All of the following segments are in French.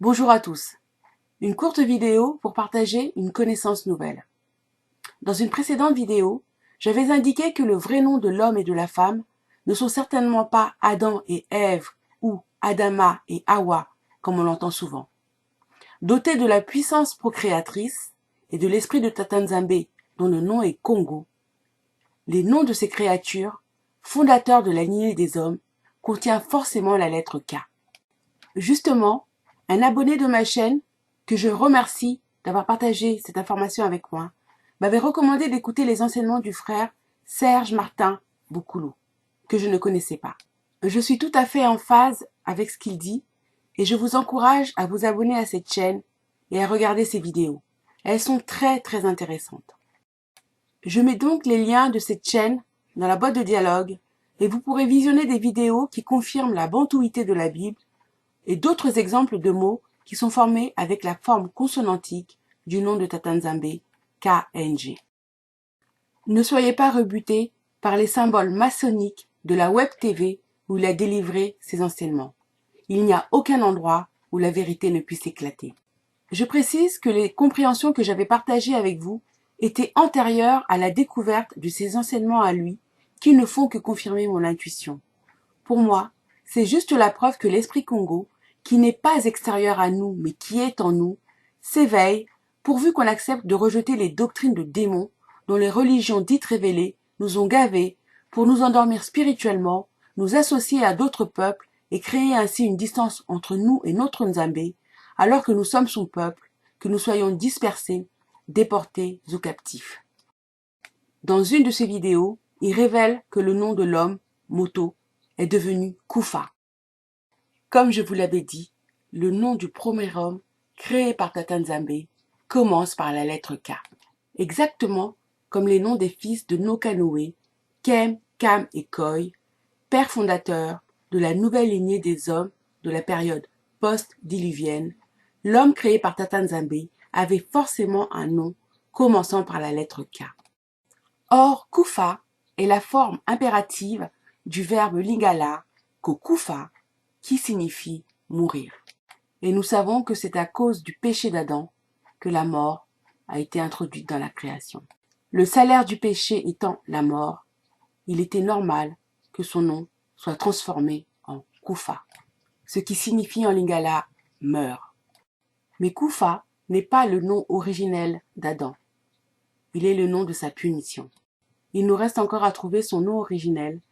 Bonjour à tous. Une courte vidéo pour partager une connaissance nouvelle. Dans une précédente vidéo, j'avais indiqué que le vrai nom de l'homme et de la femme ne sont certainement pas Adam et Ève ou Adama et Hawa, comme on l'entend souvent. Dotés de la puissance procréatrice et de l'esprit de Tata Nzambe, dont le nom est Congo, les noms de ces créatures, fondateurs de la lignée des hommes, contient forcément la lettre K. Justement, un abonné de ma chaîne, que je remercie d'avoir partagé cette information avec moi, m'avait recommandé d'écouter les enseignements du frère Serge Martin Boukoulou, que je ne connaissais pas. Je suis tout à fait en phase avec ce qu'il dit et je vous encourage à vous abonner à cette chaîne et à regarder ses vidéos. Elles sont très intéressantes. Je mets donc les liens de cette chaîne dans la boîte de dialogue et vous pourrez visionner des vidéos qui confirment la bantouité de la Bible et d'autres exemples de mots qui sont formés avec la forme consonantique du nom de Tata Nzambe, KNG. Ne soyez pas rebutés par les symboles maçonniques de la Web TV où il a délivré ses enseignements. Il n'y a aucun endroit où la vérité ne puisse éclater. Je précise que les compréhensions que j'avais partagées avec vous étaient antérieures à la découverte de ces enseignements à lui qui ne font que confirmer mon intuition. Pour moi, c'est juste la preuve que l'esprit Congo, qui n'est pas extérieur à nous, mais qui est en nous, s'éveille pourvu qu'on accepte de rejeter les doctrines de démons dont les religions dites révélées nous ont gavés pour nous endormir spirituellement, nous associer à d'autres peuples et créer ainsi une distance entre nous et notre Nzambe, alors que nous sommes son peuple, que nous soyons dispersés, déportés ou captifs. Dans une de ses vidéos, il révèle que le nom de l'homme, Moto, est devenu Kufa. Comme je vous l'avais dit, le nom du premier homme créé par Tata Nzambe commence par la lettre K. Exactement comme les noms des fils de Nokanoé, Kem, Kam et Koi, pères fondateurs de la nouvelle lignée des hommes de la période post-diluvienne, l'homme créé par Tata Nzambe avait forcément un nom commençant par la lettre K. Or, Kufa est la forme impérative du verbe lingala kokufa, qui signifie mourir. Et nous savons que c'est à cause du péché d'Adam que la mort a été introduite dans la création. Le salaire du péché étant la mort, il était normal que son nom soit transformé en Kufa, ce qui signifie en lingala meurt. Mais Kufa n'est pas le nom originel d'Adam. Il est le nom de sa punition. Il nous reste encore à trouver son nom originel,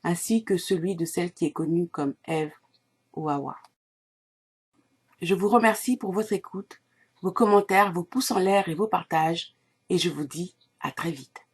ainsi que celui de celle qui est connue comme Ève ou Hawa. Je vous remercie pour votre écoute, vos commentaires, vos pouces en l'air et vos partages, et je vous dis à très vite.